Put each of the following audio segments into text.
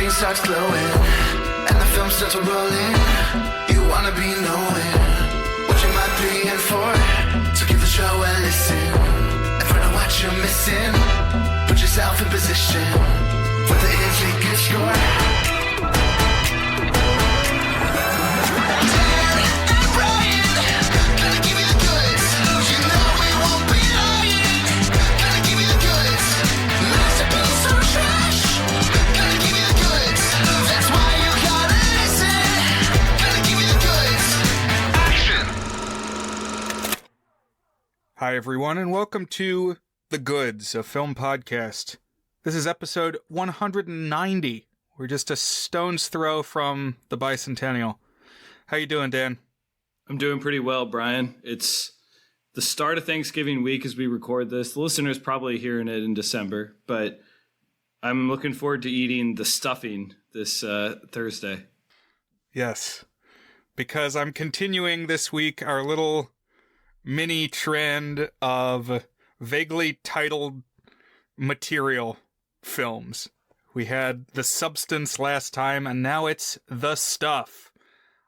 screen starts glowing, and the film starts rolling. You wanna be knowing what you might be in for. So give the show a listen and find out what you're missing. Put yourself in position for the easy good score. Hi, everyone, and welcome to The Goods, a film podcast. This is episode 190. We're just a stone's throw from the bicentennial. How you doing, Dan? I'm doing pretty well, Brian. It's the start of Thanksgiving week as we record this. The listener's probably hearing it in December, but I'm looking forward to eating the stuffing this Thursday. Yes, because I'm continuing this week our little mini trend of vaguely titled material films. We had The Substance last time, and now it's The Stuff.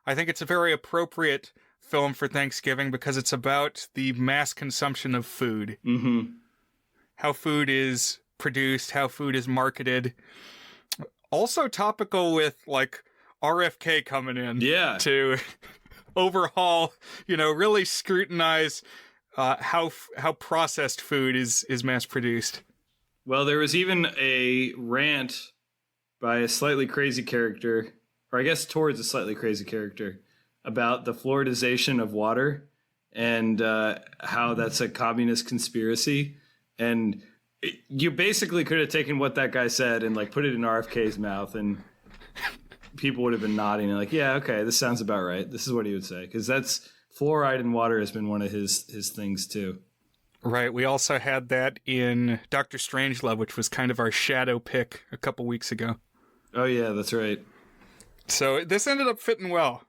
I think it's a very appropriate film for Thanksgiving because it's about the mass consumption of food. Mm-hmm. How food is produced, how food is marketed. Also topical with, like, RFK coming in to overhaul, really scrutinize how processed food is mass produced. Well, there was even a rant by a slightly crazy character, or I guess towards a slightly crazy character, about the fluoridization of water and how that's a communist conspiracy. And you basically could have taken what that guy said and put it in RFK's mouth, and people would have been nodding and yeah, okay, this sounds about right. This is what he would say, because that's fluoride in water has been one of his things too. Right. We also had that in Dr. Strangelove, which was kind of our shadow pick a couple weeks ago. Oh yeah, that's right. So this ended up fitting well.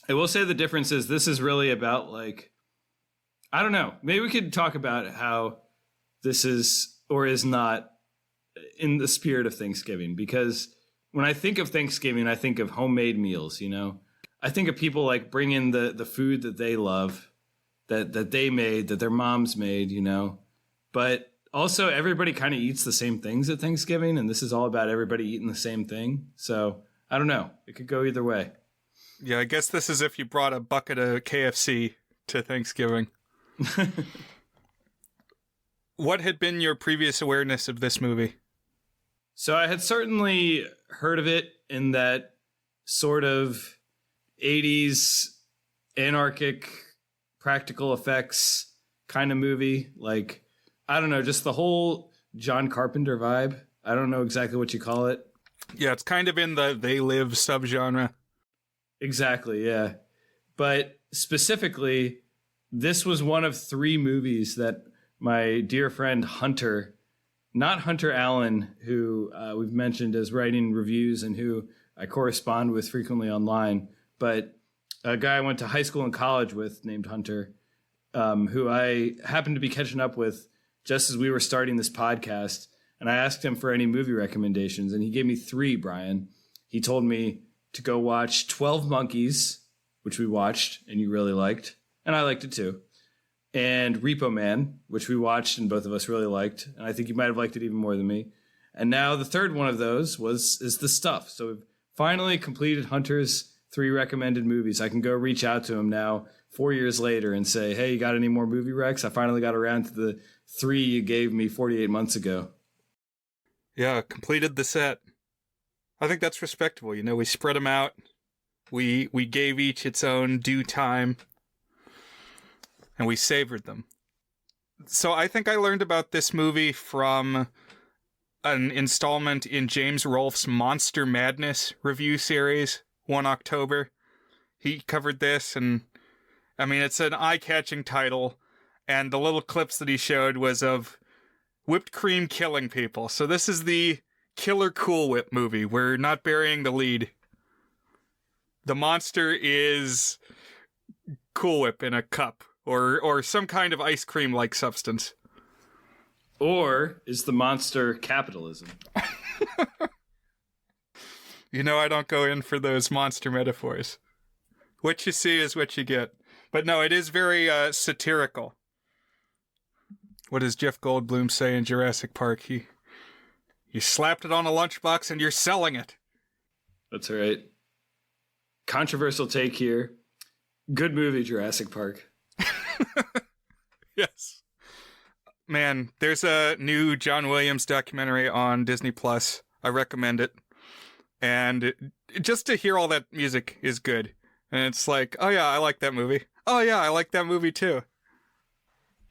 I will say the difference is this is really about I don't know. Maybe we could talk about how this is or is not in the spirit of Thanksgiving, because when I think of Thanksgiving, I think of homemade meals, I think of people bringing the food that they love, that they made, that their moms made, But also everybody kind of eats the same things at Thanksgiving, and this is all about everybody eating the same thing. So I don't know. It could go either way. Yeah, I guess this is if you brought a bucket of KFC to Thanksgiving. What had been your previous awareness of this movie? So I had certainly heard of it in that sort of 80s anarchic practical effects kind of movie. I don't know, just the whole John Carpenter vibe. I don't know exactly what you call it. Yeah, it's kind of in the They Live subgenre. Exactly, yeah. But specifically, this was one of 3 movies that my dear friend Hunter, not Hunter Allen, who we've mentioned as writing reviews and who I correspond with frequently online, but a guy I went to high school and college with named Hunter, who I happened to be catching up with just as we were starting this podcast. And I asked him for any movie recommendations, and he gave me 3, Brian. He told me to go watch 12 Monkeys, which we watched and you really liked, and I liked it too. And Repo Man, which we watched and both of us really liked. And I think you might have liked it even more than me. And now the third one of those is The Stuff. So we've finally completed Hunter's 3 recommended movies. I can go reach out to him now 4 years later and say, hey, you got any more movie recs? I finally got around to the 3 you gave me 48 months ago. Yeah, completed the set. I think that's respectable. We spread them out. We gave each its own due time. And we savored them. So I think I learned about this movie from an installment in James Rolfe's Monster Madness review series, 1 October. He covered this, and it's an eye-catching title, and the little clips that he showed was of whipped cream killing people. So this is the Killer Cool Whip movie. We're not burying the lead. The monster is Cool Whip in a cup, or some kind of ice cream-like substance. Or is the monster capitalism? You know I don't go in for those monster metaphors. What you see is what you get. But no, it is very satirical. What does Jeff Goldblum say in Jurassic Park? You slapped it on a lunchbox and you're selling it. That's right. Controversial take here. Good movie, Jurassic Park. Yes. Man, there's a new John Williams documentary on Disney Plus. I recommend it. And just to hear all that music is good. And it's like, oh yeah, I like that movie. Oh yeah, I like that movie too.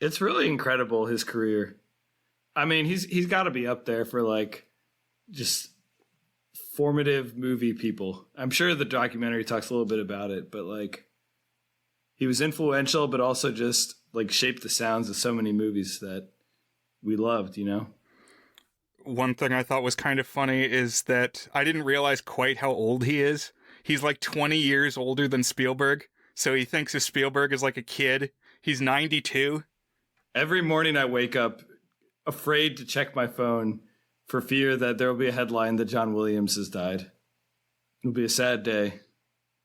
It's really incredible, his career. I mean, he's got to be up there for like just formative movie people. I'm sure the documentary talks a little bit about it, but like he was influential, but also just like shaped the sounds of so many movies that we loved, you know? One thing I thought was kind of funny is that I didn't realize quite how old he is. He's like 20 years older than Spielberg, so he thinks of Spielberg as like a kid. He's 92. Every morning I wake up afraid to check my phone for fear that there will be a headline that John Williams has died. It'll be a sad day.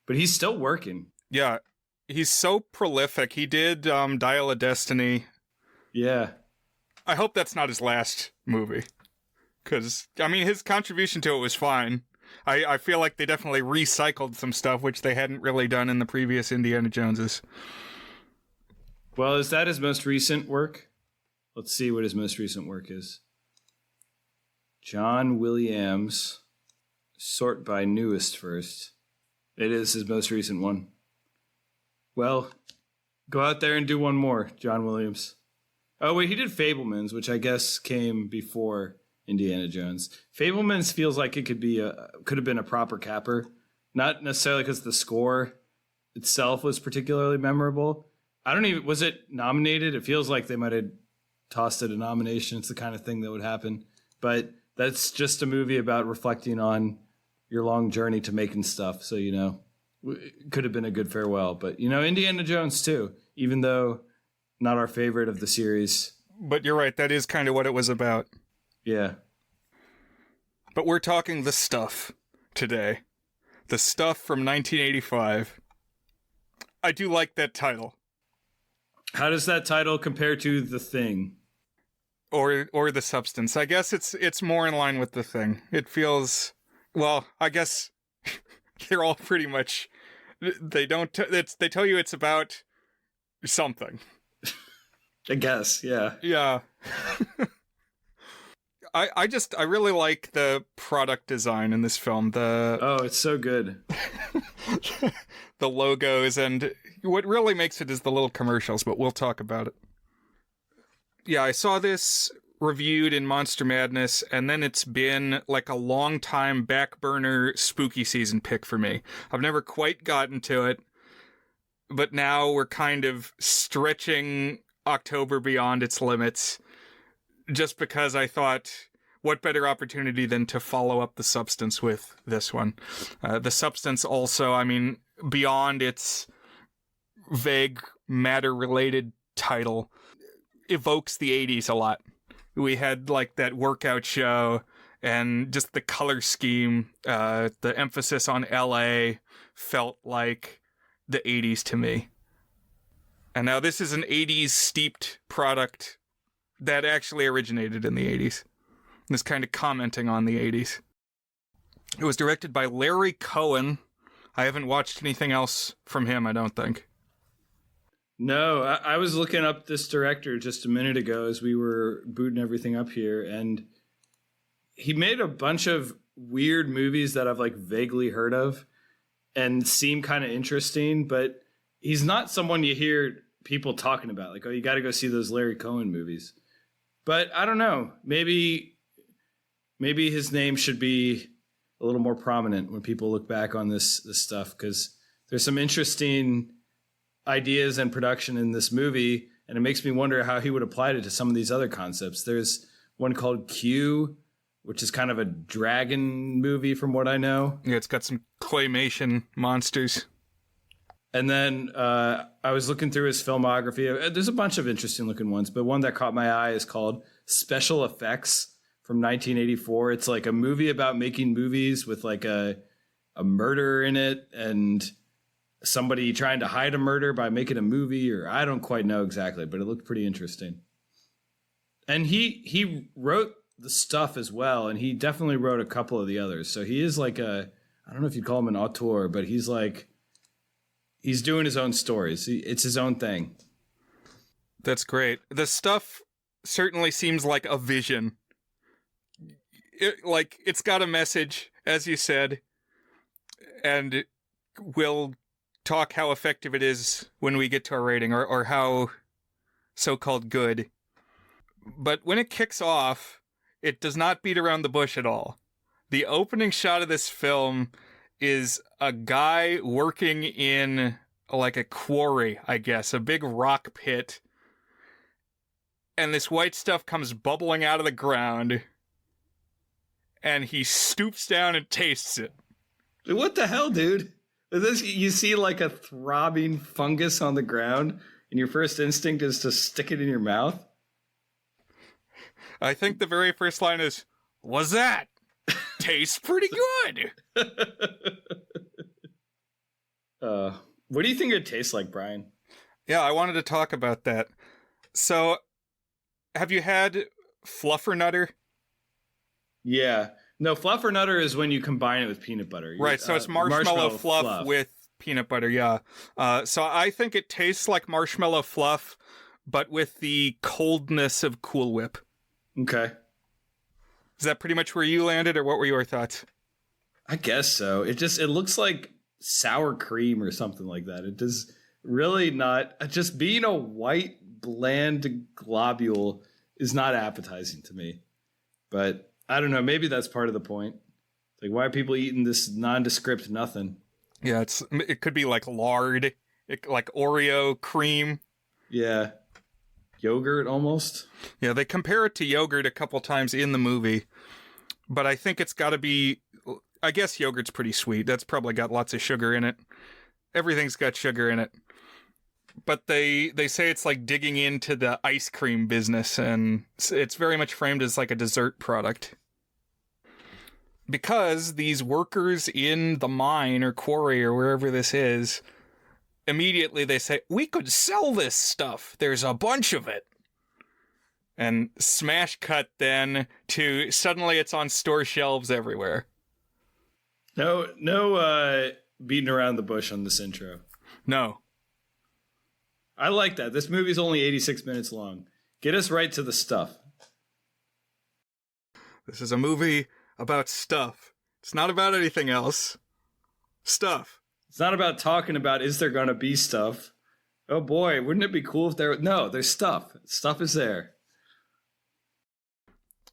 But he's still working. Yeah, he's so prolific. He did Dial of Destiny. Yeah. I hope that's not his last movie. Because, I mean, his contribution to it was fine. I feel like they definitely recycled some stuff, which they hadn't really done in the previous Indiana Joneses. Well, is that his most recent work? Let's see what his most recent work is. John Williams. Sort by newest first. It is his most recent one. Well, go out there and do one more, John Williams. Oh, wait, he did Fabelmans, which I guess came before Indiana Jones. Fabelmans feels like it could have been a proper capper. Not necessarily because the score itself was particularly memorable. Was it nominated? It feels like they might have tossed it a nomination. It's the kind of thing that would happen. But that's just a movie about reflecting on your long journey to making stuff. So, you know, it could have been a good farewell. But, you know, Indiana Jones too, even though not our favorite of the series. But you're right, that is kind of what it was about. Yeah. But we're talking the stuff today. The Stuff from 1985. I do like that title. How does that title compare to The Thing? Or The Substance. I guess it's more in line with The Thing. It feels, well, I guess they're all pretty much, they tell you it's about something. I guess, yeah. Yeah. I really like the product design in this film. It's so good. The logos, and what really makes it is the little commercials, but we'll talk about it. Yeah, I saw this reviewed in Monster Madness, and then it's been like a long time back burner spooky season pick for me. I've never quite gotten to it, but now we're kind of stretching October beyond its limits, just because I thought, what better opportunity than to follow up The Substance with this one? The Substance also, I mean, beyond its vague matter-related title, evokes the 80s a lot. We had like that workout show and just the color scheme, the emphasis on LA felt like the 80s to me. And now this is an 80s steeped product that actually originated in the 80s. This kind of commenting on the 80s. It was directed by Larry Cohen. I haven't watched anything else from him, I don't think. No, I was looking up this director just a minute ago as we were booting everything up here, and he made a bunch of weird movies that I've like vaguely heard of and seem kind of interesting, but he's not someone you hear people talking about. Like, oh, you got to go see those Larry Cohen movies. But I don't know. Maybe his name should be a little more prominent when people look back on this stuff, because there's some interesting ideas and production in this movie, and it makes me wonder how he would apply it to some of these other concepts. There's one called Q, which is kind of a dragon movie from what I know. Yeah, it's got some claymation monsters. And then I was looking through his filmography. There's a bunch of interesting looking ones, but one that caught my eye is called Special Effects from 1984. It's like a movie about making movies with like a murder in it and somebody trying to hide a murder by making a movie, or I don't quite know exactly, but it looked pretty interesting. And he wrote the stuff as well, and he definitely wrote a couple of the others. So he is like I don't know if you'd call him an auteur, but he's doing his own stories. It's his own thing. That's great. The stuff certainly seems like a vision. It's got a message, as you said, and we'll talk how effective it is when we get to our rating, or how so-called good. But when it kicks off, it does not beat around the bush at all. The opening shot of this film is a guy working in like a quarry, I guess, a big rock pit. And this white stuff comes bubbling out of the ground. And he stoops down and tastes it. What the hell, dude? You see like a throbbing fungus on the ground, and your first instinct is to stick it in your mouth? I think the very first line is, "What's that? Tastes pretty good." What do you think it tastes like, Brian? Yeah, I wanted to talk about that. So, have you had Fluffernutter? Yeah. No, Fluffernutter is when you combine it with peanut butter. Right, so it's marshmallow fluff with peanut butter, yeah. So I think it tastes like marshmallow fluff, but with the coldness of Cool Whip. Okay. Is that pretty much where you landed, or what were your thoughts? I guess so. It looks like sour cream or something like that. It does really not... Just being a white, bland globule is not appetizing to me. But I don't know. Maybe that's part of the point. Like, why are people eating this nondescript nothing? Yeah, it could be like lard, like Oreo cream. Yeah. Yogurt, almost. Yeah, they compare it to yogurt a couple times in the movie. But I think it's got to be... I guess yogurt's pretty sweet. That's probably got lots of sugar in it. Everything's got sugar in it. But they say it's like digging into the ice cream business, and it's very much framed as like a dessert product. Because these workers in the mine or quarry or wherever this is, immediately they say, "We could sell this stuff. There's a bunch of it." And smash cut then to suddenly it's on store shelves everywhere. No beating around the bush on this intro. No. I like that. This movie's only 86 minutes long. Get us right to the stuff. This is a movie about stuff. It's not about anything else. Stuff. It's not about talking about, is there going to be stuff? Oh boy, wouldn't it be cool if there... No, there's stuff. Stuff is there.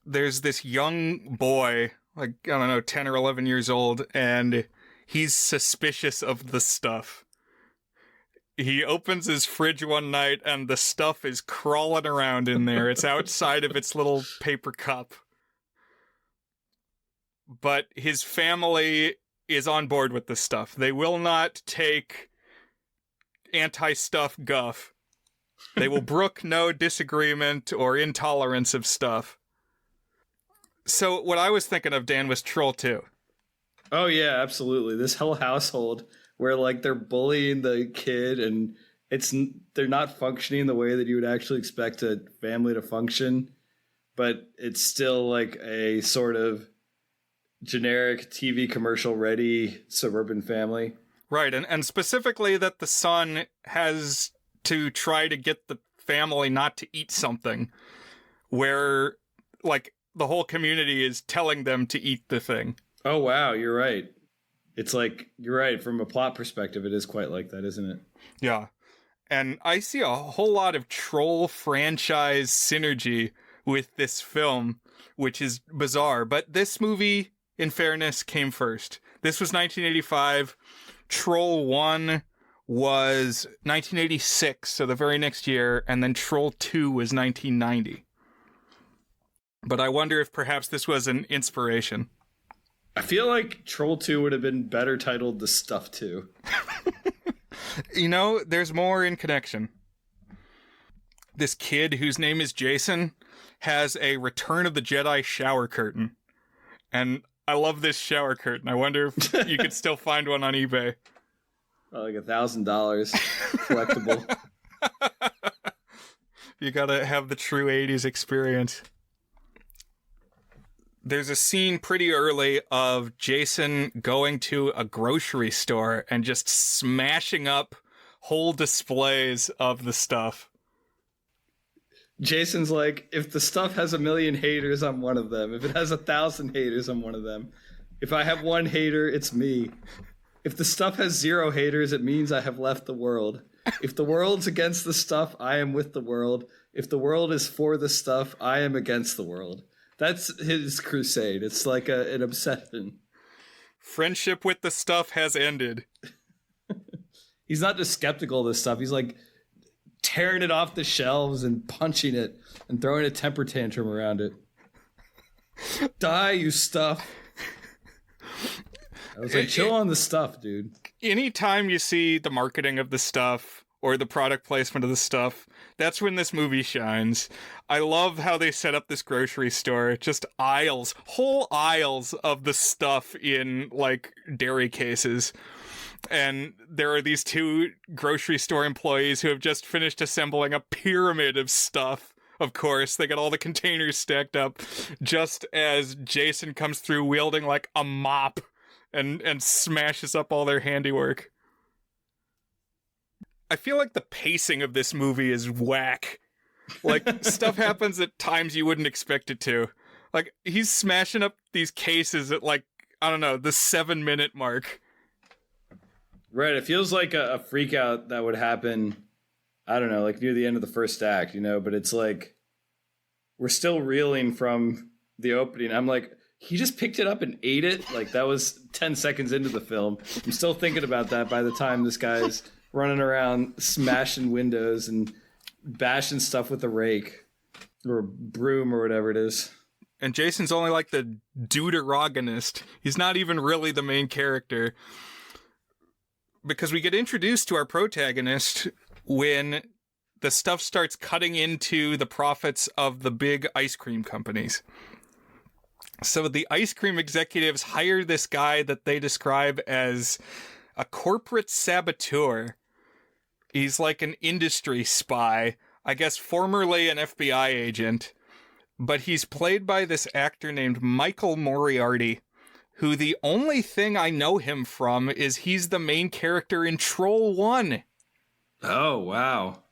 There's this young boy, like, I don't know, 10 or 11 years old, and he's suspicious of the stuff. He opens his fridge one night, and the stuff is crawling around in there. It's outside of its little paper cup. But his family is on board with the stuff. They will not take anti-stuff guff. They will brook no disagreement or intolerance of stuff. So what I was thinking of, Dan, was Troll 2. Oh, yeah, absolutely. This whole household where, like, they're bullying the kid and they're not functioning the way that you would actually expect a family to function, but it's still, like, a sort of generic TV commercial ready suburban family. Right, and specifically that the son has to try to get the family not to eat something where, like, the whole community is telling them to eat the thing. Oh, wow, you're right. It's like, you're right, from a plot perspective, it is quite like that, isn't it? Yeah. And I see a whole lot of Troll franchise synergy with this film, which is bizarre. But this movie, in fairness, came first. This was 1985. Troll 1 was 1986, so the very next year. And then Troll 2 was 1990. But I wonder if perhaps this was an inspiration. I feel like Troll 2 would have been better titled The Stuff 2. You know, there's more in connection. This kid whose name is Jason, has a Return of the Jedi shower curtain. And I love this shower curtain. I wonder if you could still find one on eBay. Oh, like $1,000 collectible. You gotta have the true 80s experience. There's a scene pretty early of Jason going to a grocery store and just smashing up whole displays of the stuff. Jason's like, if the stuff has 1 million haters, I'm one of them. If it has 1,000 haters, I'm one of them. If I have one hater, it's me. If the stuff has 0 haters, it means I have left the world. If the world's against the stuff, I am with the world. If the world is for the stuff, I am against the world. That's his crusade. It's like an obsession. Friendship with the stuff has ended. He's not just skeptical of this stuff. He's like tearing it off the shelves and punching it and throwing a temper tantrum around it. Die, you stuff. I was like, chill on the stuff, dude. Anytime you see the marketing of the stuff or the product placement of the stuff, that's when this movie shines. I love how they set up this grocery store. Just aisles, whole aisles of the stuff in, like, dairy cases. And there are these 2 grocery store employees who have just finished assembling a pyramid of stuff. Of course, they got all the containers stacked up just as Jason comes through wielding, like, a mop and smashes up all their handiwork. I feel like the pacing of this movie is whack. Like, stuff happens at times you wouldn't expect it to. Like, he's smashing up these cases at, like, I don't know, the 7-minute mark. Right, it feels like a freak out that would happen, I don't know, like near the end of the first act, you know, but it's like, we're still reeling from the opening. I'm like, he just picked it up and ate it? Like, that was 10 seconds into the film. I'm still thinking about that by the time this guy's running around smashing windows and bashing stuff with a rake or a broom or whatever it is. And Jason's only like the deuteragonist. He's not even really the main character. Because we get introduced to our protagonist when the stuff starts cutting into the profits of the big ice cream companies. So the ice cream executives hire this guy that they describe as a corporate saboteur. He's like an industry spy, I guess formerly an FBI agent, but he's played by this actor named Michael Moriarty, who the only thing I know him from is he's the main character in Troll 1. Oh, wow.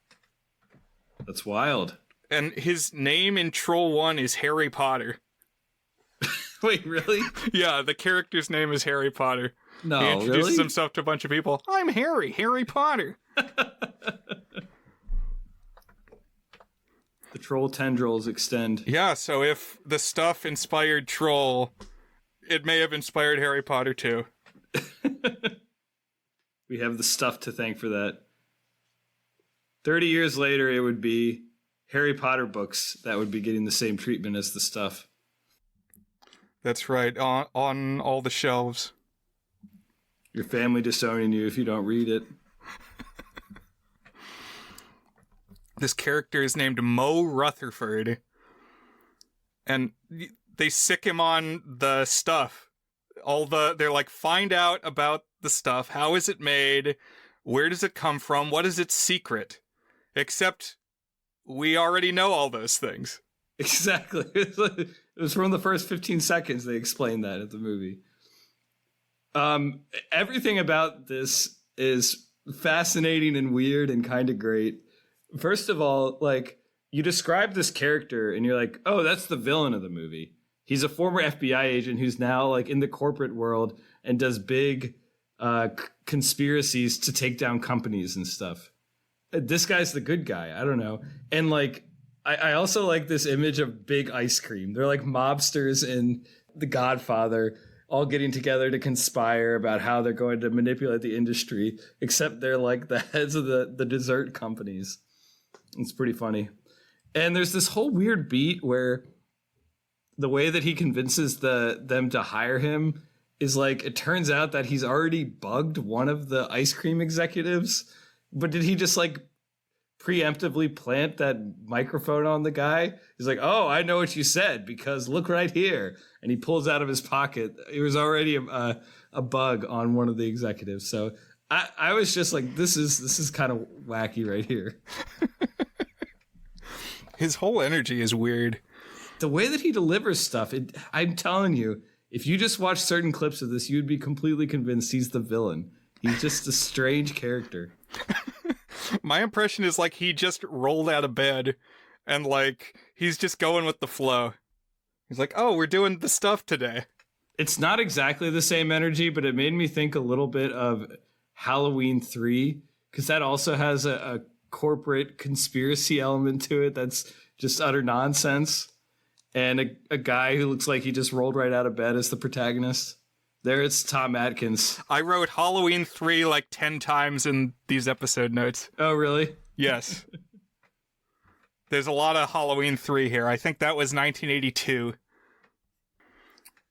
That's wild. And his name in Troll 1 is Harry Potter. Wait, really? Yeah, the character's name is Harry Potter. No, he introduces really? himself to a bunch of people. I'm Harry Potter. The troll tendrils extend. Yeah, so if the stuff inspired Troll, it may have inspired Harry Potter too. We have the stuff to thank for that. 30 years later, it would be Harry Potter books that would be getting the same treatment as the stuff. That's right, on all the shelves. Your family disowning you if you don't read it. This character is named Mo Rutherford. And they sick him on the stuff. They're like, find out about the stuff. How is it made? Where does it come from? What is its secret? Except we already know all those things. Exactly. It was from the first 15 seconds they explained that at the movie. Everything about this is fascinating and weird and kind of great. First of all, like, you describe this character and you're like, oh, that's the villain of the movie. He's a former FBI agent who's now like in the corporate world and does big conspiracies to take down companies and stuff. This guy's the good guy. I don't know. And like, I also like this image of big ice cream. They're like mobsters in The Godfather all getting together to conspire about how they're going to manipulate the industry, except they're like the heads of the dessert companies. It's pretty funny. And there's this whole weird beat where the way that he convinces them to hire him is like, it turns out that he's already bugged one of the ice cream executives. But did he just like preemptively plant that microphone on the guy. He's like, oh, I know what you said because look right here. And he pulls out of his pocket. It was already a bug on one of the executives. So I was just like, this is kind of wacky right here. His whole energy is weird. The way that he delivers stuff, I'm telling you, if you just watch certain clips of this, you'd be completely convinced he's the villain. He's just a strange character. My impression is like he just rolled out of bed and like he's just going with the flow. He's like, oh, we're doing the stuff today. It's not exactly the same energy, but it made me think a little bit of Halloween 3, because that also has a corporate conspiracy element to it that's just utter nonsense. And a guy who looks like he just rolled right out of bed as the protagonist. There it's Tom Atkins. I wrote Halloween 3 like 10 times in these episode notes. Oh, really? Yes. There's a lot of Halloween 3 here. I think that was 1982.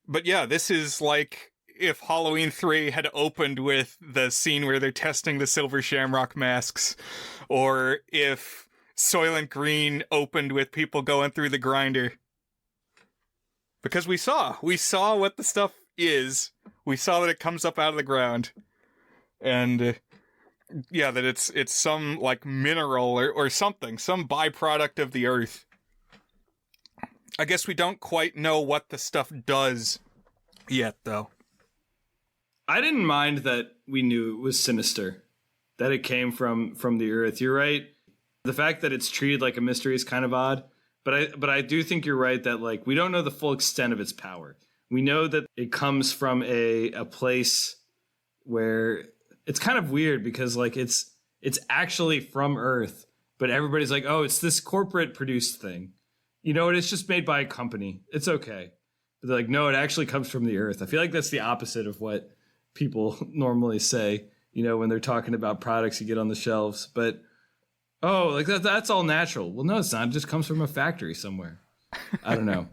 But yeah, this is like if Halloween 3 had opened with the scene where they're testing the silver shamrock masks, or if Soylent Green opened with people going through the grinder. Because we saw what the stuff is. We saw that it comes up out of the ground. And yeah, that it's some like mineral or something, some byproduct of the earth. I guess we don't quite know what the stuff does yet, though. I didn't mind that we knew it was sinister, that it came from the earth. You're right. The fact that it's treated like a mystery is kind of odd, but I do think you're right that like we don't know the full extent of its power. We know that it comes from a place where it's kind of weird because like it's actually from Earth, but everybody's like, oh, it's this corporate produced thing. You know, it's just made by a company. It's okay. But they're like, no, it actually comes from the earth. I feel like that's the opposite of what people normally say, you know, when they're talking about products you get on the shelves. But, oh, like that's all natural. Well, no, it's not. It just comes from a factory somewhere. I don't know.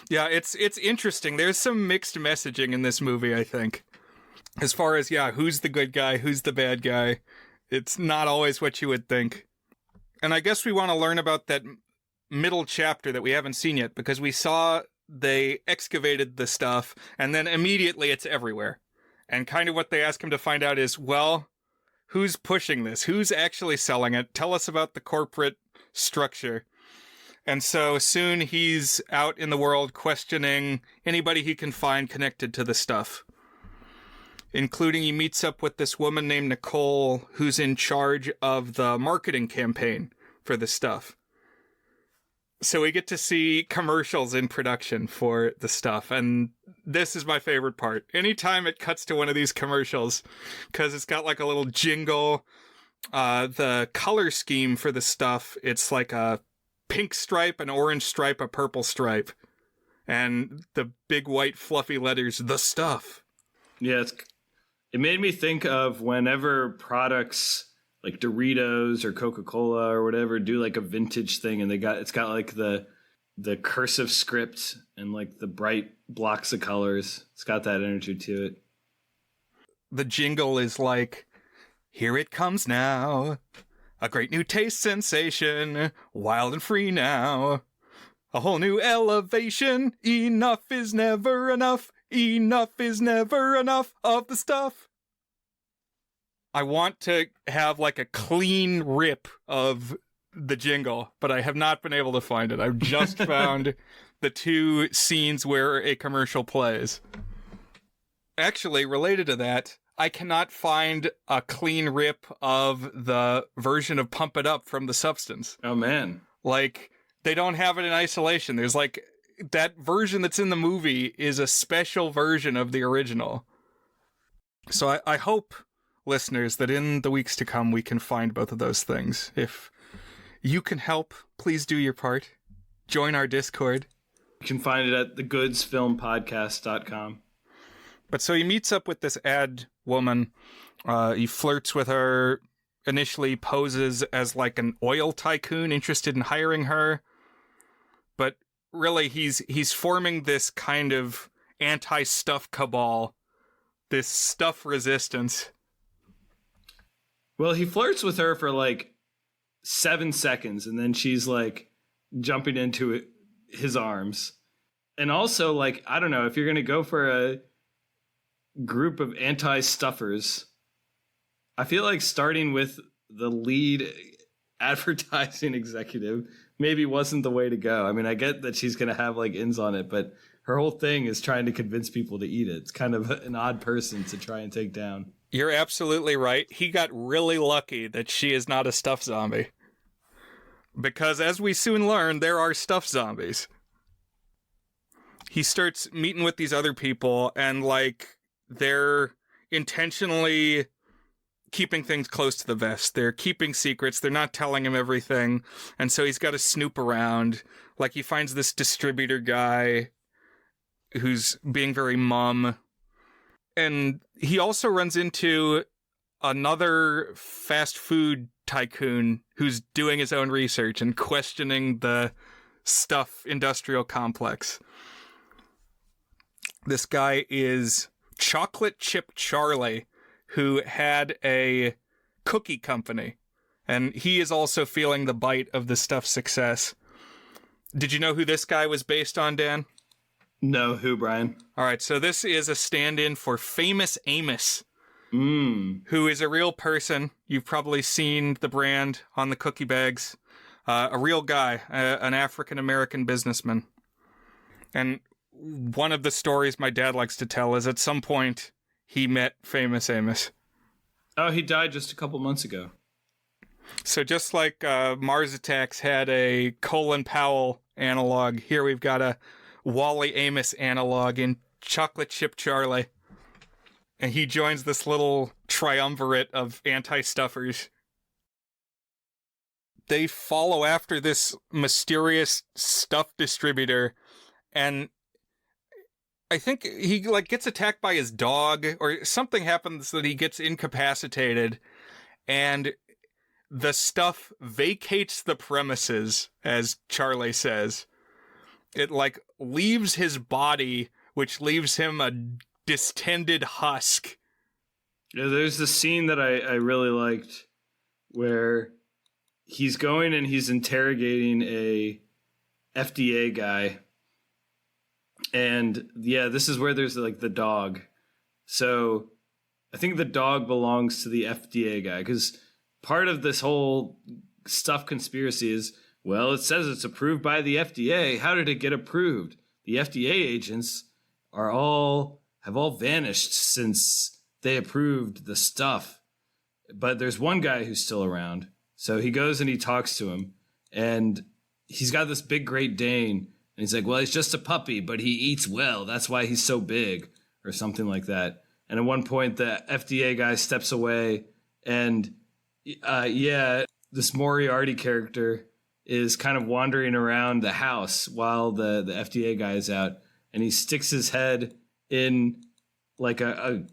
Yeah, it's interesting. There's some mixed messaging in this movie, I think. As far as, yeah, who's the good guy, who's the bad guy. It's not always what you would think. And I guess we want to learn about that middle chapter that we haven't seen yet, because we saw they excavated the stuff and then immediately it's everywhere. And kind of what they ask him to find out is, well, who's pushing this? Who's actually selling it? Tell us about the corporate structure. And so soon he's out in the world questioning anybody he can find connected to the stuff. Including he meets up with this woman named Nicole who's in charge of the marketing campaign for the stuff. So we get to see commercials in production for the stuff, and this is my favorite part. Anytime it cuts to one of these commercials, because it's got like a little jingle, the color scheme for the stuff, it's like a pink stripe, an orange stripe, a purple stripe, and the big white fluffy letters, the stuff. Yeah, it made me think of whenever products like Doritos or Coca-Cola or whatever do like a vintage thing, and it's got like the cursive script and like the bright blocks of colors. It's got that energy to it. The jingle is like, here it comes now, a great new taste sensation, wild and free now, a whole new elevation, enough is never enough, enough is never enough of the stuff. I want to have like a clean rip of the jingle, but I have not been able to find it. I've just found the two scenes where a commercial plays. Actually, related to that, I cannot find a clean rip of the version of Pump It Up from The Substance. Oh, man. Like, they don't have it in isolation. There's like, that version that's in the movie is a special version of the original. So I hope, listeners, that in the weeks to come we can find both of those things. If you can help, please do your part. Join our Discord. You can find it at thegoodsfilmpodcast.com. But so he meets up with this ad woman. He flirts with her, initially poses as like an oil tycoon interested in hiring her. But really he's forming this kind of anti-stuff cabal, this stuff resistance. Well, he flirts with her for like 7 seconds, and then she's like jumping into his arms. And also, like, I don't know, if you're going to go for a group of anti-stuffers, I feel like starting with the lead advertising executive maybe wasn't the way to go. I mean, I get that she's going to have like ins on it, but her whole thing is trying to convince people to eat it. It's kind of an odd person to try and take down. You're absolutely right. He got really lucky that she is not a stuffed zombie. Because as we soon learn, there are stuffed zombies. He starts meeting with these other people, and like they're intentionally keeping things close to the vest. They're keeping secrets. They're not telling him everything. And so he's got to snoop around. Like he finds this distributor guy who's being very mum. And he also runs into another fast food tycoon who's doing his own research and questioning the stuff industrial complex. This guy is Chocolate Chip Charlie, who had a cookie company, and he is also feeling the bite of the stuff success. Did you know who this guy was based on, Dan? No, who, Brian? All right, so this is a stand-in for Famous Amos, who is a real person. You've probably seen the brand on the cookie bags. A real guy, an African-American businessman. And one of the stories my dad likes to tell is at some point he met Famous Amos. Oh, he died just a couple months ago. So just like Mars Attacks had a Colin Powell analog, here we've got a Wally Amos analog in Chocolate Chip Charlie. And he joins this little triumvirate of anti-stuffers. They follow after this mysterious stuff distributor, and I think he like gets attacked by his dog, or something happens that he gets incapacitated, and the stuff vacates the premises, as Charlie says. It like leaves his body, which leaves him a distended husk. Yeah, there's the scene that I really liked where he's going and he's interrogating a FDA guy. And yeah, this is where there's like the dog. So I think the dog belongs to the FDA guy, because part of this whole stuff conspiracy is, well, it says it's approved by the FDA. How did it get approved? The FDA agents have all vanished since they approved the stuff. But there's one guy who's still around. So he goes and he talks to him, and he's got this big Great Dane. And he's like, well, he's just a puppy, but he eats well. That's why he's so big, or something like that. And at one point, the FDA guy steps away, and this Moriarty character is kind of wandering around the house while the FDA guy is out, and he sticks his head in like a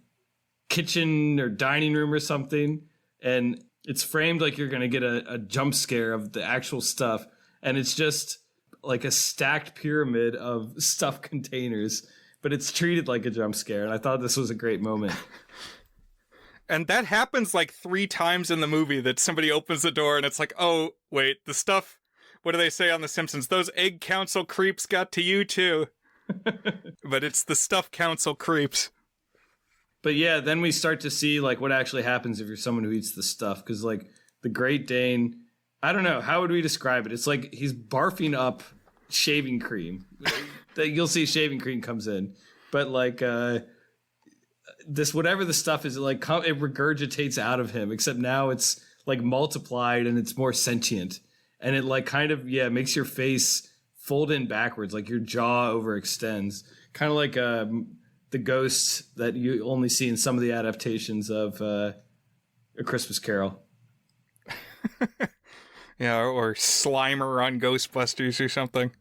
kitchen or dining room or something, and it's framed like you're going to get a jump scare of the actual stuff, and it's just like a stacked pyramid of stuff containers, but it's treated like a jump scare, and I thought this was a great moment. And that happens like 3 times in the movie, that somebody opens the door and it's like, oh, wait, the stuff, what do they say on The Simpsons? Those egg council creeps got to you too. But it's the stuff council creeps. But yeah, then we start to see like what actually happens if you're someone who eats the stuff. Because like the Great Dane, I don't know, how would we describe it? It's like he's barfing up shaving cream. You'll see shaving cream comes in. But like this, whatever the stuff is, it regurgitates out of him, except now it's like multiplied and it's more sentient. And it like kind of, makes your face fold in backwards, like your jaw overextends. Kind of like the ghosts that you only see in some of the adaptations of A Christmas Carol. Yeah, or Slimer on Ghostbusters or something.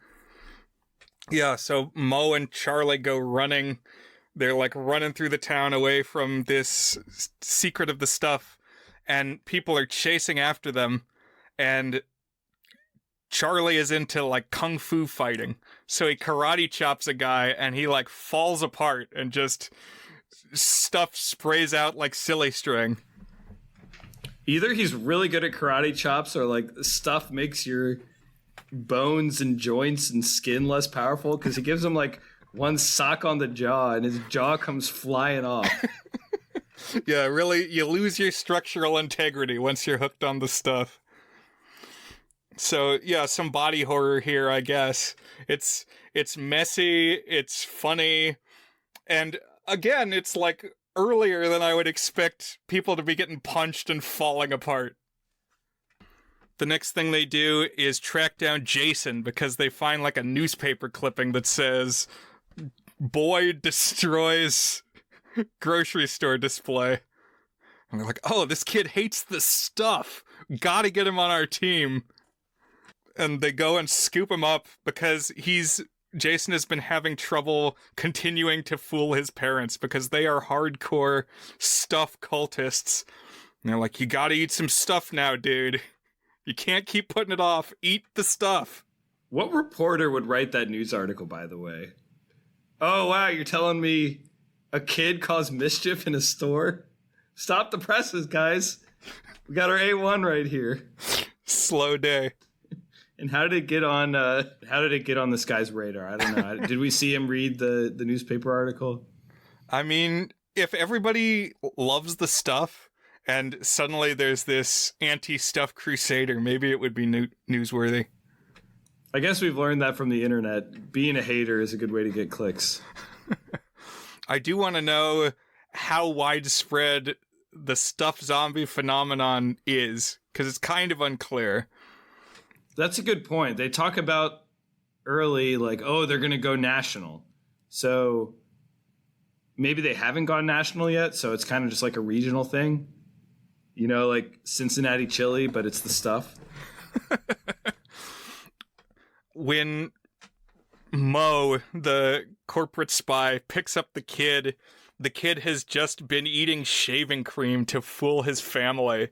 Yeah, so Mo and Charlie go running. They're like running through the town away from this secret of the stuff, and people are chasing after them, and Charlie is into like kung fu fighting. So he karate chops a guy and he like falls apart and just stuff sprays out like silly string. Either he's really good at karate chops or like stuff makes your bones and joints and skin less powerful, because he gives him like one sock on the jaw and his jaw comes flying off. Yeah, really, you lose your structural integrity once you're hooked on the stuff. So, yeah, some body horror here, I guess. It's messy, it's funny, and again, it's like earlier than I would expect people to be getting punched and falling apart. The next thing they do is track down Jason because they find like a newspaper clipping that says, "Boy destroys grocery store display." And they're like, oh, this kid hates this stuff. Gotta get him on our team. And they go and scoop him up because Jason has been having trouble continuing to fool his parents because they are hardcore stuff cultists. And they're like, you gotta eat some stuff now, dude. You can't keep putting it off. Eat the stuff. What reporter would write that news article, by the way? Oh, wow, you're telling me a kid caused mischief in a store? Stop the presses, guys. We got our A1 right here. Slow day. And how did it get on this guy's radar? I don't know. Did we see him read the newspaper article? I mean, if everybody loves the stuff and suddenly there's this anti-stuff crusader, maybe it would be newsworthy. I guess we've learned that from the internet. Being a hater is a good way to get clicks. I do want to know how widespread the stuffed zombie phenomenon is, because it's kind of unclear. That's a good point. They talk about early, like, oh, they're going to go national. So maybe they haven't gone national yet, so it's kind of just like a regional thing. You know, like Cincinnati chili, but it's the stuff. When Mo, the corporate spy, picks up the kid has just been eating shaving cream to fool his family.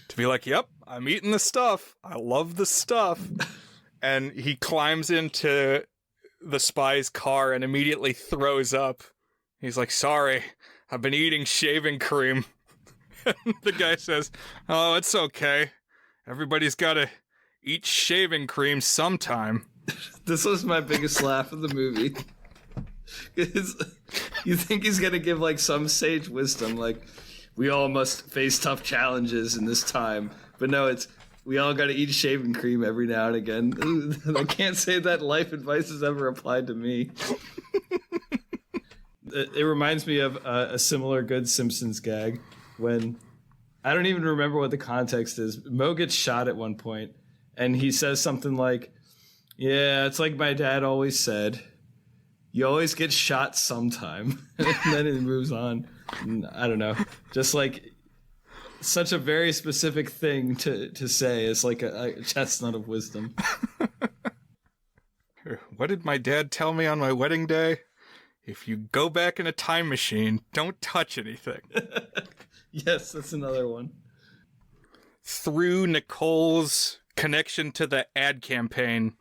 To be like, yep, I'm eating the stuff. I love the stuff. And he climbs into the spy's car and immediately throws up. He's like, sorry, I've been eating shaving cream. And the guy says, oh, it's okay. Everybody's got to eat shaving cream sometime. This was my biggest laugh of the movie. You think he's going to give like some sage wisdom, like, we all must face tough challenges in this time. But no, it's, we all got to eat shaving cream every now and again. I can't say that life advice has ever applied to me. It reminds me of a similar good Simpsons gag when, I don't even remember what the context is. Mo gets shot at one point and he says something like, yeah, it's like my dad always said, you always get shot sometime. And then it moves on. And I don't know. Just like such a very specific thing to say. It's like a chestnut of wisdom. What did my dad tell me on my wedding day? If you go back in a time machine, don't touch anything. Yes, that's another one. Through Nicole's connection to the ad campaign,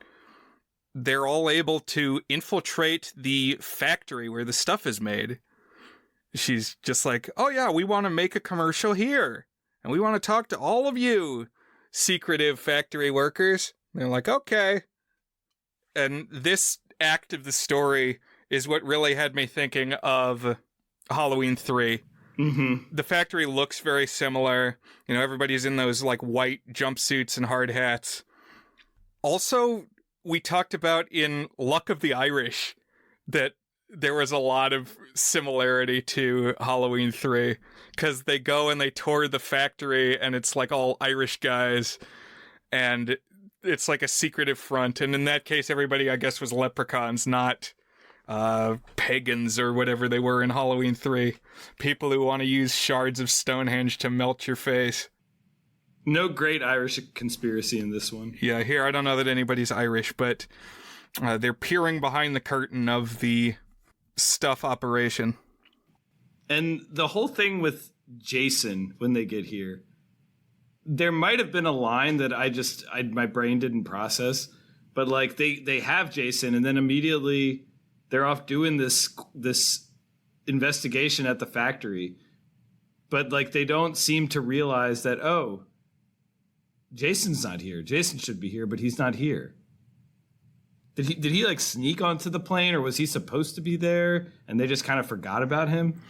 they're all able to infiltrate the factory where the stuff is made. She's just like, oh yeah, we want to make a commercial here. And we want to talk to all of you secretive factory workers. And they're like, okay. And this act of the story is what really had me thinking of Halloween 3. Mm-hmm. The factory looks very similar. You know, everybody's in those like white jumpsuits and hard hats. Also, we talked about in Luck of the Irish that there was a lot of similarity to Halloween 3 because they go and they tour the factory and it's like all Irish guys and it's like a secretive front. And in that case, everybody, I guess, was leprechauns, not pagans or whatever they were in Halloween 3. People who want to use shards of Stonehenge to melt your face. No great Irish conspiracy in this one. Yeah, here, I don't know that anybody's Irish, but they're peering behind the curtain of the stuff operation. And the whole thing with Jason, when they get here, there might have been a line that my brain didn't process, but like they have Jason and then immediately they're off doing this investigation at the factory. but like they don't seem to realize that, oh, Jason's not here. Jason should be here, but he's not here. Did he like sneak onto the plane, or was he supposed to be there and they just kind of forgot about him?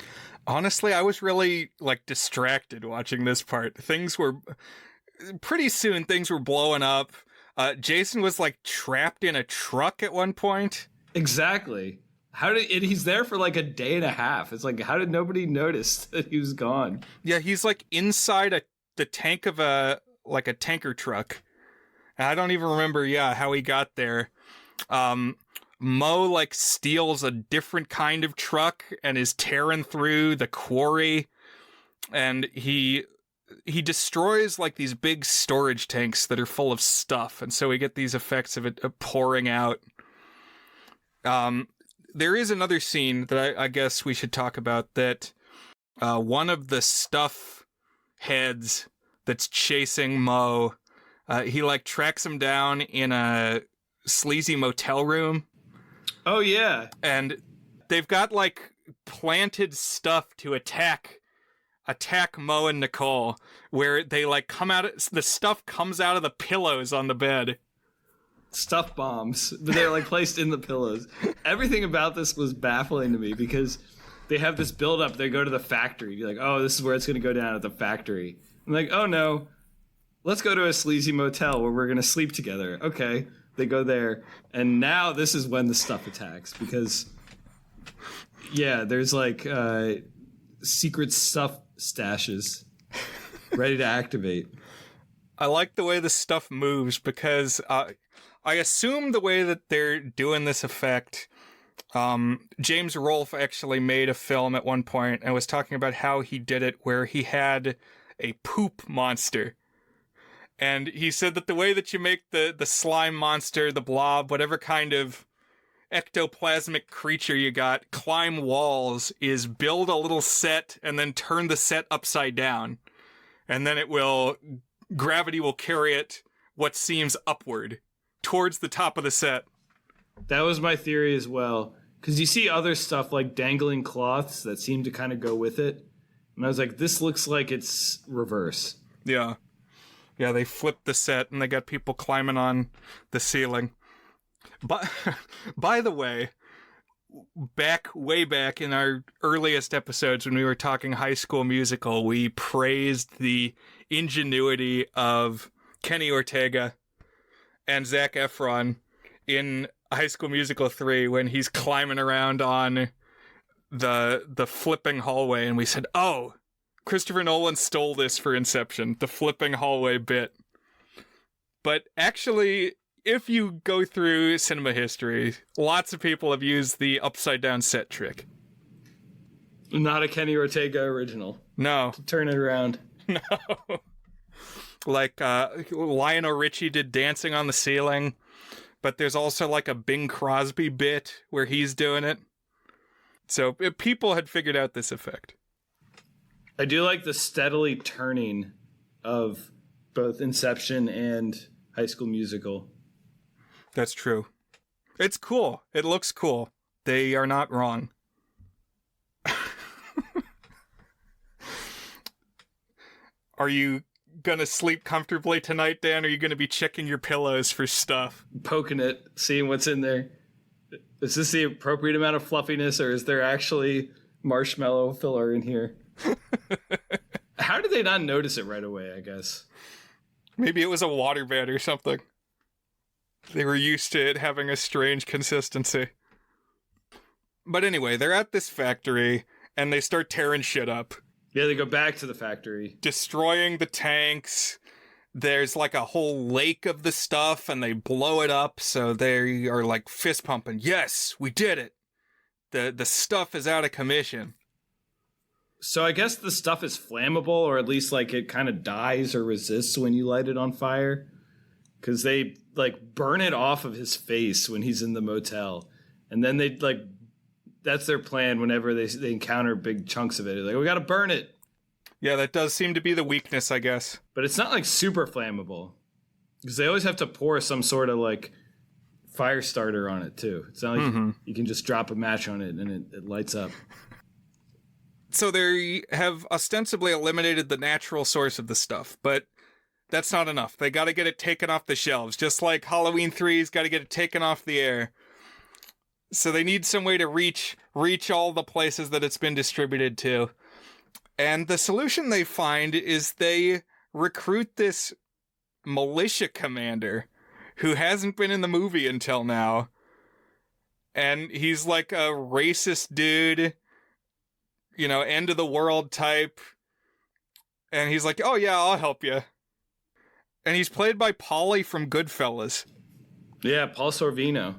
Honestly, I was really like distracted watching this part. Pretty soon things were blowing up. Jason was like trapped in a truck at one point. Exactly. He's there for like a day and a half. It's like, how did nobody notice that he was gone? Yeah, he's like inside the tank of a tanker truck. And I don't even remember, how he got there. Mo like steals a different kind of truck and is tearing through the quarry, and he destroys like these big storage tanks that are full of stuff, and so we get these effects of it pouring out. There is another scene that I guess we should talk about, that one of the stuff heads that's chasing Mo, he like tracks him down in a sleazy motel room. Oh yeah. And they've got like planted stuff to attack Mo and Nicole, where they like the stuff comes out of the pillows on the bed. Stuff bombs, but they're like placed in the pillows. Everything about this was baffling to me because they have this build up. They go to the factory. You're like, oh, this is where it's going to go down at the factory. I'm like, oh no, let's go to a sleazy motel where we're going to sleep together. Okay. They go there, and now this is when the stuff attacks, because there's like secret stuff stashes ready to activate. I like the way the stuff moves, because I assume the way that they're doing this effect, James Rolfe actually made a film at one point and was talking about how he did it, where he had a poop monster. And he said that the way that you make the slime monster, the blob, whatever kind of ectoplasmic creature you got, climb walls, is build a little set and then turn the set upside down. And then gravity will carry it what seems upward towards the top of the set. That was my theory as well. Because you see other stuff like dangling cloths that seem to kind of go with it. And I was like, this looks like it's reverse. Yeah. Yeah, they flipped the set and they got people climbing on the ceiling. But by the way, way back in our earliest episodes when we were talking High School Musical, we praised the ingenuity of Kenny Ortega and Zac Efron in High School Musical 3 when he's climbing around on the flipping hallway, and we said, oh, Christopher Nolan stole this for Inception, the flipping hallway bit. But actually, if you go through cinema history, lots of people have used the upside down set trick. Not a Kenny Ortega original. No. To turn it around. No. Like Lionel Richie did Dancing on the Ceiling, but there's also like a Bing Crosby bit where he's doing it. So people had figured out this effect. I do like the steadily turning of both Inception and High School Musical. That's true. It's cool. It looks cool. They are not wrong. Are you gonna sleep comfortably tonight, Dan? Or are you gonna be checking your pillows for stuff? Poking it, seeing what's in there. Is this the appropriate amount of fluffiness, or is there actually marshmallow filler in here? How did they not notice it right away, I guess? Maybe it was a waterbed or something. They were used to it having a strange consistency. But anyway, they're at this factory, and they start tearing shit up. Yeah, they go back to the factory. Destroying the tanks. There's like a whole lake of the stuff, and they blow it up, so they are like fist pumping. Yes, we did it! The stuff is out of commission. So I guess the stuff is flammable, or at least like it kind of dies or resists when you light it on fire. Because they like burn it off of his face when he's in the motel. And then they like, that's their plan whenever they encounter big chunks of it. They're like, we got to burn it. Yeah, that does seem to be the weakness, I guess. But it's not like super flammable. Because they always have to pour some sort of like fire starter on it too. It's not like you can just drop a match on it and it lights up. So they have ostensibly eliminated the natural source of the stuff, but that's not enough. They got to get it taken off the shelves, just like Halloween 3's got to get it taken off the air. So they need some way to reach all the places that it's been distributed to. And the solution they find is they recruit this militia commander who hasn't been in the movie until now. And he's like a racist dude, you know, end of the world type. And he's like, oh yeah, I'll help you. And he's played by Paulie from Goodfellas. Yeah, Paul Sorvino.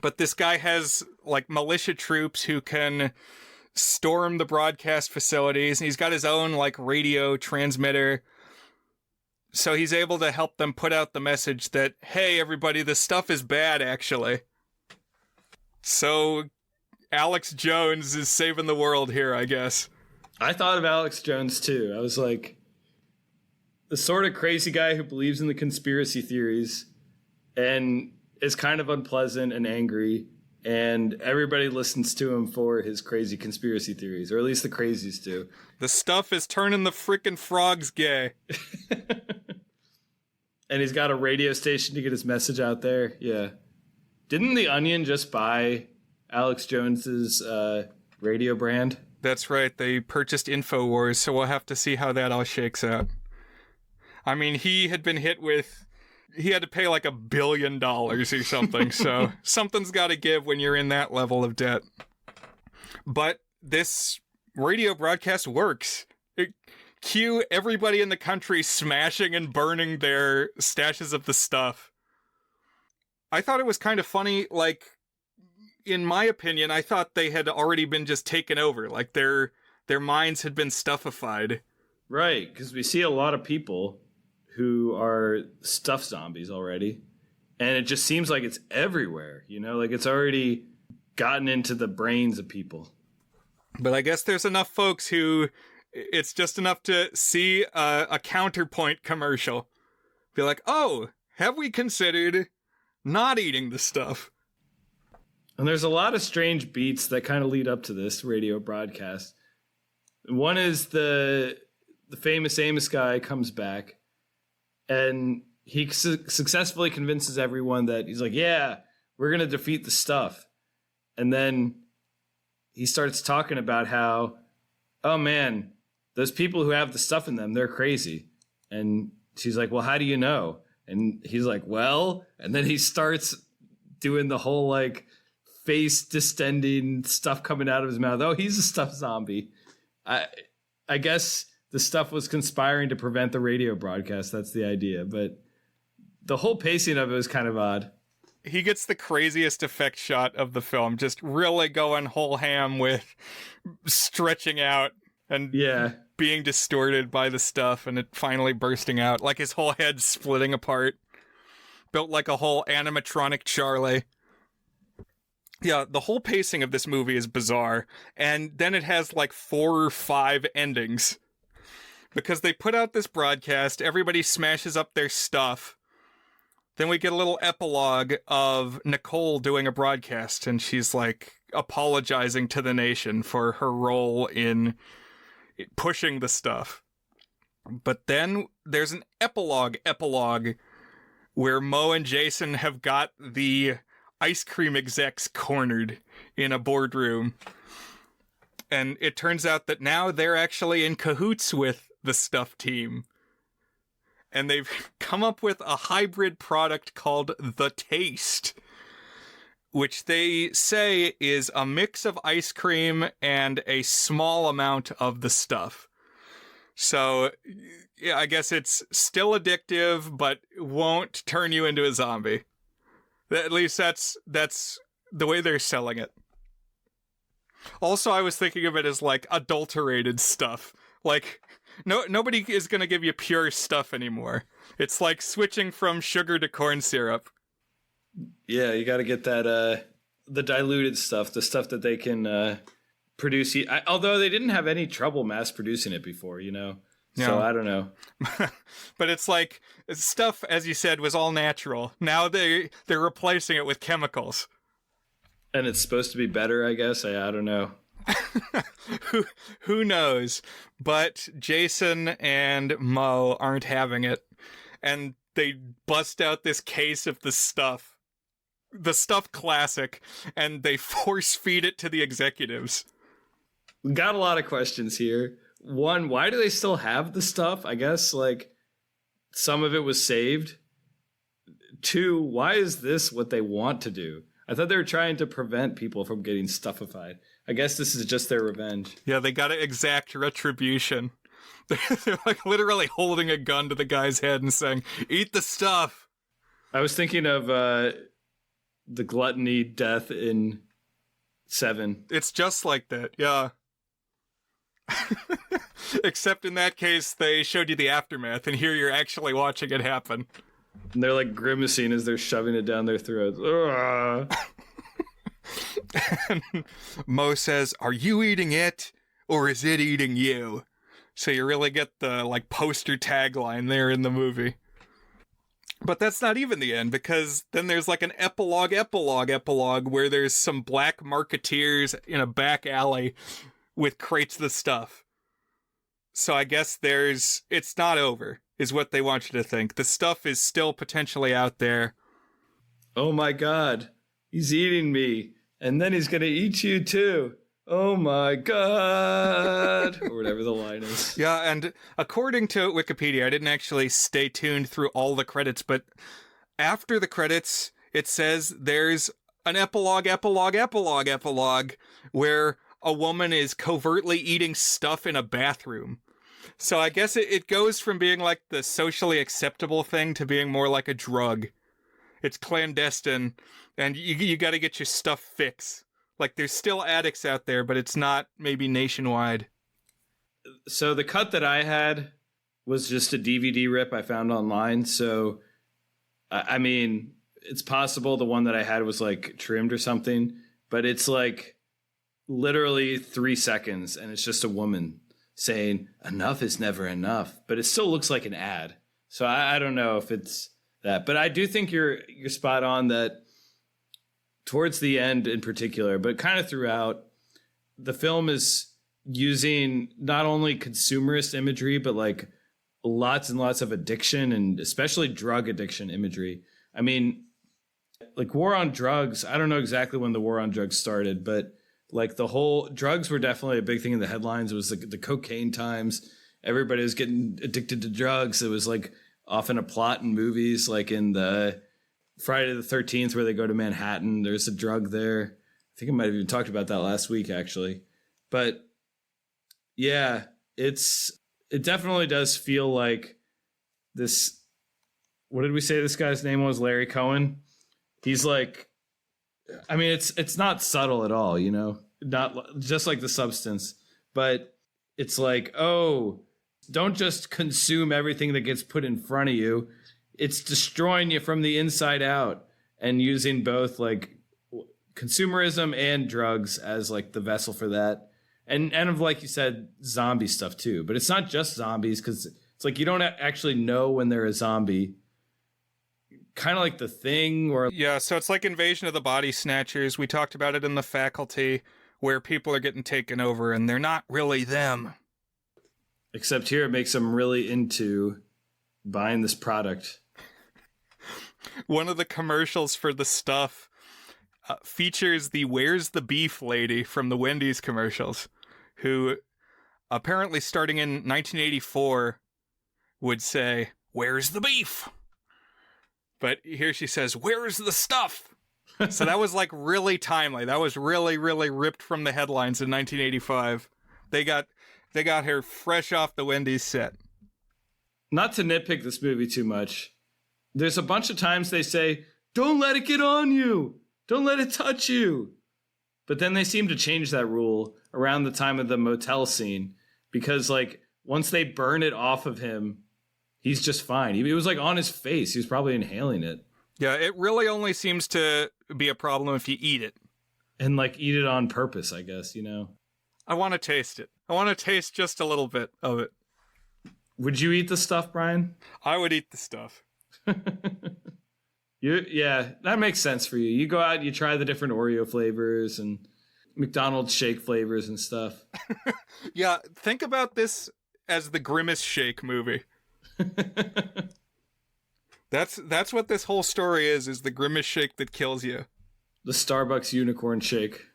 But this guy has like militia troops who can storm the broadcast facilities, and he's got his own like radio transmitter. So he's able to help them put out the message that, hey, everybody, this stuff is bad, actually. So Alex Jones is saving the world here, I guess. I thought of Alex Jones, too. I was like, the sort of crazy guy who believes in the conspiracy theories and is kind of unpleasant and angry, and everybody listens to him for his crazy conspiracy theories, or at least the crazies do. The stuff is turning the frickin' frogs gay. And he's got a radio station to get his message out there. Yeah. Didn't The Onion just buy Alex Jones's radio brand? That's right. They purchased InfoWars, so we'll have to see how that all shakes out. I mean, he had been hit with... He had to pay like $1 billion or something, so something's got to give when you're in that level of debt. But this radio broadcast works. Cue everybody in the country smashing and burning their stashes of the stuff. I thought it was kind of funny, like, in my opinion, I thought they had already been just taken over, like their minds had been stuffified. Right, because we see a lot of people who are stuff zombies already, and it just seems like it's everywhere, you know, like it's already gotten into the brains of people. But I guess there's enough folks who it's just enough to see a Counterpoint commercial, be like, oh, have we considered not eating the stuff? And there's a lot of strange beats that kind of lead up to this radio broadcast. One is the famous Amos guy comes back, and he successfully convinces everyone that he's like, yeah, we're going to defeat the stuff. And then he starts talking about how, oh man, those people who have the stuff in them, they're crazy. And she's like, well, how do you know? And he's like, well, and then he starts doing the whole like face distending stuff coming out of his mouth. Oh, he's a stuffed zombie. I guess the stuff was conspiring to prevent the radio broadcast. That's the idea. But the whole pacing of it was kind of odd. He gets the craziest effect shot of the film, just really going whole ham with stretching out and being distorted by the stuff and it finally bursting out, like his whole head splitting apart. Built like a whole animatronic Charlie. Yeah, the whole pacing of this movie is bizarre. And then it has like 4 or 5 endings. Because they put out this broadcast, everybody smashes up their stuff. Then we get a little epilogue of Nicole doing a broadcast, and she's like apologizing to the nation for her role in pushing the stuff. But then there's an epilogue where Mo and Jason have got the ice cream execs cornered in a boardroom. And it turns out that now they're actually in cahoots with the stuff team. And they've come up with a hybrid product called The Taste, which they say is a mix of ice cream and a small amount of the stuff. So, yeah, I guess it's still addictive, but won't turn you into a zombie. At least that's the way they're selling it. Also, I was thinking of it as like adulterated stuff. Like, nobody is going to give you pure stuff anymore. It's like switching from sugar to corn syrup. Yeah, you got to get that the diluted stuff, the stuff that they can produce. Although they didn't have any trouble mass producing it before, you know. So No. I don't know. But it's like stuff, as you said, was all natural. Now they're replacing it with chemicals. And it's supposed to be better, I guess. I don't know. Who knows? But Jason and Mo aren't having it, and they bust out this case of the stuff classic, and they force feed it to the executives. We got a lot of questions here. One, why do they still have the stuff? I guess like some of it was saved. Two, why is this what they want to do? I thought they were trying to prevent people from getting stuffified. I guess this is just their revenge. Yeah, they got to exact retribution. They're like literally holding a gun to the guy's head and saying, "Eat the stuff." I was thinking of the gluttony death in 7. It's just like that, yeah. Except in that case, they showed you the aftermath, and here you're actually watching it happen. And they're like grimacing as they're shoving it down their throats. Ugh. And Mo says, "Are you eating it, or is it eating you?" So you really get the like poster tagline there in the movie. But that's not even the end, because then there's like an epilogue where there's some black marketeers in a back alley with crates of stuff. So I guess it's not over, is what they want you to think. The stuff is still potentially out there. Oh my God, he's eating me. And then he's going to eat you too. Oh my God. Or whatever the line is. Yeah, and according to Wikipedia, I didn't actually stay tuned through all the credits, but after the credits, it says there's an epilogue where a woman is covertly eating stuff in a bathroom. So I guess it goes from being like the socially acceptable thing to being more like a drug. It's clandestine, and you got to get your stuff fixed. Like, there's still addicts out there, but it's not maybe nationwide. So the cut that I had was just a DVD rip I found online. So, I mean, it's possible the one that I had was like trimmed or something, but it's like literally 3 seconds, and it's just a woman saying, "Enough is never enough," but it still looks like an ad. So I don't know if it's that, but I do think you're spot on that towards the end in particular, but kind of throughout, the film is using not only consumerist imagery, but like lots and lots of addiction, and especially drug addiction imagery. I mean, like war on drugs, I don't know exactly when the war on drugs started, but like the whole drugs were definitely a big thing in the headlines. It was the cocaine times. Everybody was getting addicted to drugs. It was like often a plot in movies, like in the Friday the 13th, where they go to Manhattan. There's a drug there. I think I might have even talked about that last week, actually. But yeah, it definitely does feel like this. What did we say this guy's name was? Larry Cohen. He's like, I mean, it's not subtle at all, you know, not just like the substance, but it's like, oh, don't just consume everything that gets put in front of you. It's destroying you from the inside out, and using both like consumerism and drugs as like the vessel for that. And of, like you said, zombie stuff too, but it's not just zombies, because it's like you don't actually know when they're a zombie. Kind of like The Thing, or yeah, so it's like Invasion of the Body Snatchers. We talked about it in The Faculty, where people are getting taken over and they're not really them. Except here it makes them really into buying this product. One of the commercials for the stuff features the "Where's the Beef" lady from the Wendy's commercials, who apparently starting in 1984 would say, "Where's the beef?" But here she says, "Where's the stuff?" So that was like really timely. That was really, really ripped from the headlines in 1985. They got her fresh off the Wendy's set. Not to nitpick this movie too much, there's a bunch of times they say, "Don't let it get on you. Don't let it touch you." But then they seem to change that rule around the time of the motel scene, because like once they burn it off of him, he's just fine. It was like on his face. He was probably inhaling it. Yeah, it really only seems to be a problem if you eat it. And like eat it on purpose, I guess, you know. I want to taste it. I want to taste just a little bit of it. Would you eat the stuff, Brian? I would eat the stuff. Yeah, that makes sense for you. You go out, you try the different Oreo flavors, and McDonald's shake flavors and stuff. Yeah, think about this as the Grimace Shake movie. That's what this whole story is the Grimace Shake that kills you. The Starbucks unicorn shake.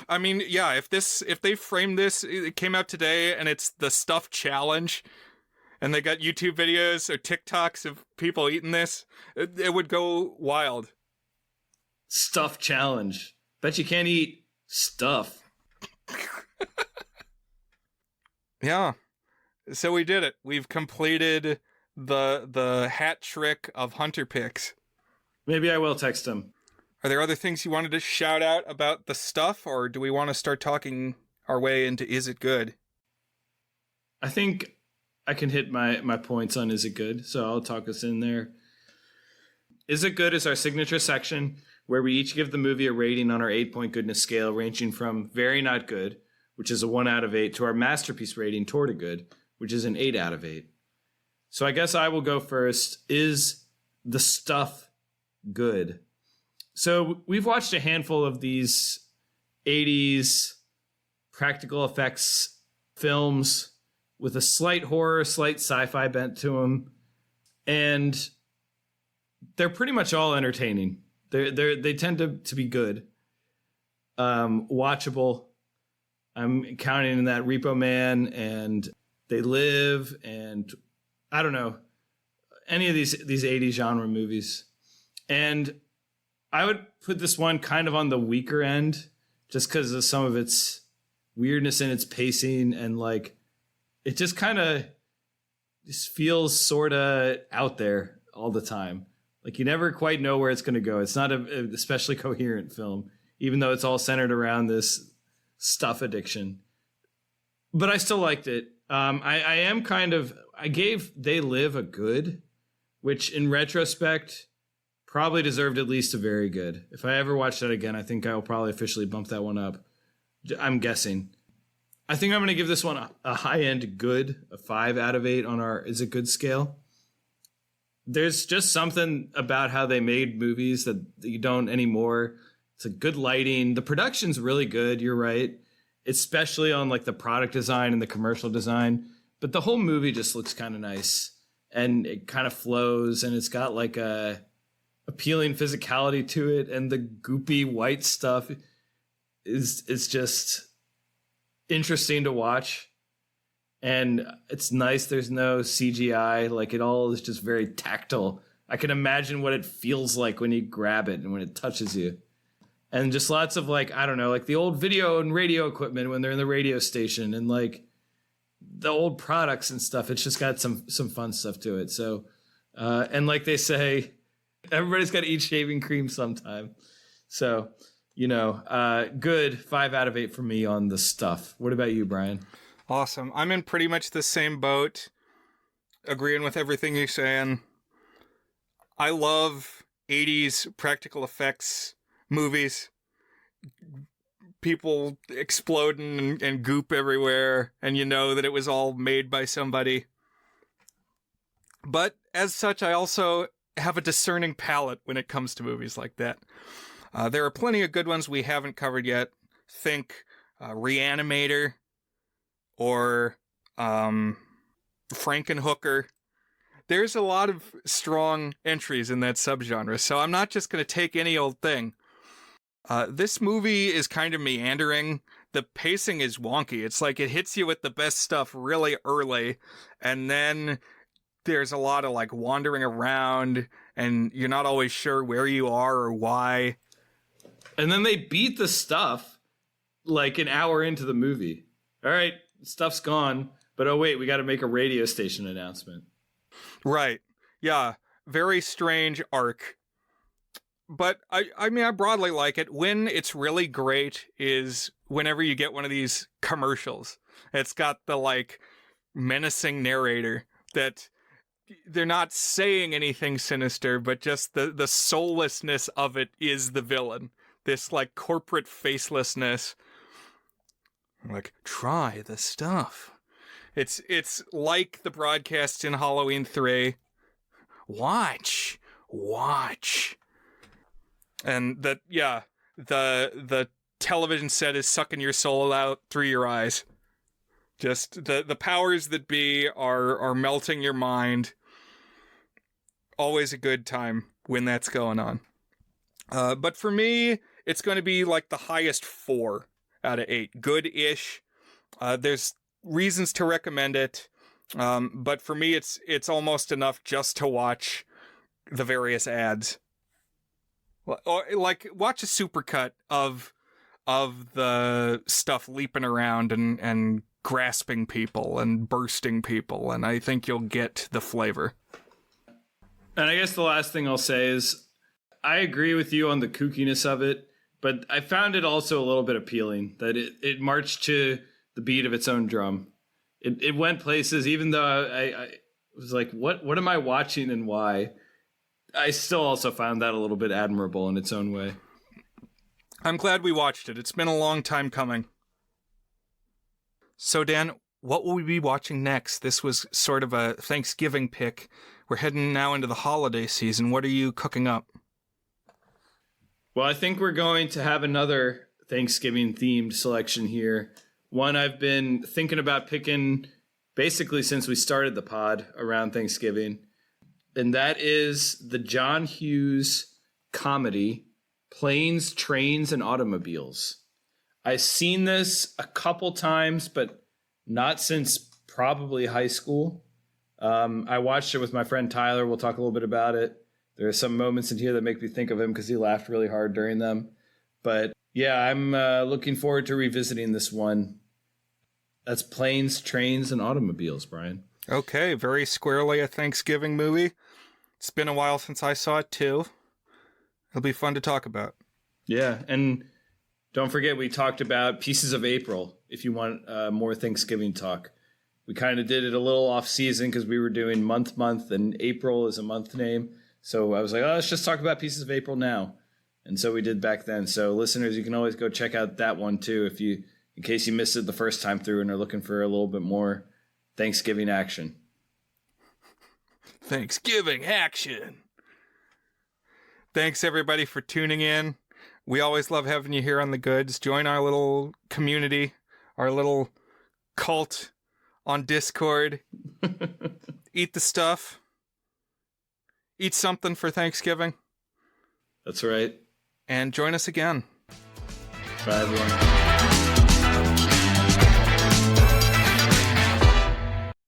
I mean, yeah, if they frame this, it came out today and it's the stuff challenge and they got YouTube videos or TikToks of people eating this, it would go wild. Stuff challenge. Bet you can't eat stuff. Yeah. So we did it. We've completed the hat trick of Hunter picks. Maybe I will text him. Are there other things you wanted to shout out about the stuff, or do we want to start talking our way into Is It Good? I think I can hit my points on Is It Good, so I'll talk us in there. Is It Good is our signature section where we each give the movie a rating on our 8-point goodness scale, ranging from very not good, which is a 1 out of 8, to our masterpiece rating toward a good, which is an 8 out of 8. So I guess I will go first. Is the stuff good? So we've watched a handful of these 80s practical effects films with a slight horror, slight sci-fi bent to them. And they're pretty much all entertaining. They tend to be good. Watchable. I'm counting in that Repo Man and They Live and I don't know, any of these 80s genre movies. And I would put this one kind of on the weaker end just because of some of its weirdness and its pacing, and like it just kind of just feels sort of out there all the time. Like you never quite know where it's going to go. It's not a especially coherent film, even though it's all centered around this stuff addiction. But I still liked it. I gave They Live a good, which in retrospect probably deserved at least a very good. If I ever watch that again, I think I'll probably officially bump that one up. I'm guessing. I think I'm going to give this one a high-end good, a 5 out of 8 on our Is It Good scale. There's just something about how they made movies that you don't anymore. It's a good lighting. The production's really good, you're right. Especially on like the product design and the commercial design. But the whole movie just looks kind of nice. And it kind of flows, and it's got like a appealing physicality to it, and the goopy white stuff is just interesting to watch, and it's nice. There's no CGI, like it all is just very tactile. I can imagine what it feels like when you grab it and when it touches you, and just lots of like, I don't know, like the old video and radio equipment when they're in the radio station, and like the old products and stuff. It's just got some fun stuff to it. So and like they say, everybody's got to eat shaving cream sometime. So, good 5 out of 8 for me on the stuff. What about you, Brian? Awesome. I'm in pretty much the same boat, agreeing with everything you're saying. I love 80s practical effects movies. People exploding and goop everywhere, and you know that it was all made by somebody. But as such, I also have a discerning palate when it comes to movies like that. There are plenty of good ones we haven't covered yet. Think Reanimator or Frankenhooker. There's a lot of strong entries in that subgenre, so I'm not just going to take any old thing. This movie is kind of meandering. The pacing is wonky. It's like it hits you with the best stuff really early, and then there's a lot of like wandering around, and you're not always sure where you are or why. And then they beat the stuff like an hour into the movie. All right, stuff's gone, but oh wait, we got to make a radio station announcement. Right. Yeah. Very strange arc. But I mean, I broadly like it. When it's really great is whenever you get one of these commercials. It's got the like menacing narrator that they're not saying anything sinister, but just the soullessness of it is the villain. This like corporate facelessness. Like, try the stuff. It's like the broadcast in Halloween 3. Watch. And that, yeah, the television set is sucking your soul out through your eyes. Just the powers that be are melting your mind. Always a good time when that's going on. But for me, it's going to be like the highest 4 out of 8. Good-ish. There's reasons to recommend it. But for me, it's almost enough just to watch the various ads. Or like watch a supercut of the stuff leaping around and grasping people and bursting people, and I think you'll get the flavor. And I guess the last thing I'll say is I agree with you on the kookiness of it, but I found it also a little bit appealing that it marched to the beat of its own drum. It went places, even though I was like, what am I watching and why? I still also found that a little bit admirable in its own way. I'm glad we watched it. It's been a long time coming. So, Dan, what will we be watching next? This was sort of a Thanksgiving pick. We're heading now into the holiday season. What are you cooking up? Well, I think we're going to have another Thanksgiving-themed selection here. One I've been thinking about picking basically since we started the pod around Thanksgiving. And that is the John Hughes comedy, Planes, Trains, and Automobiles. I've seen this a couple times, but not since probably high school. I watched it with my friend Tyler. We'll talk a little bit about it. There are some moments in here that make me think of him because he laughed really hard during them. But yeah, I'm looking forward to revisiting this one. That's Planes, Trains, and Automobiles, Brian. Okay, very squarely a Thanksgiving movie. It's been a while since I saw it, too. It'll be fun to talk about. Yeah, and don't forget we talked about Pieces of April, if you want more Thanksgiving talk. We kind of did it a little off-season because we were doing month, and April is a month name. So I was like, let's just talk about Pieces of April now. And so we did back then. So listeners, you can always go check out that one, too, in case you missed it the first time through and are looking for a little bit more Thanksgiving action. Thanksgiving action. Thanks, everybody, for tuning in. We always love having you here on The Goods. Join our little community, our little cult on Discord. Eat the stuff. Eat something for Thanksgiving. That's right. And join us again. Bye, everyone.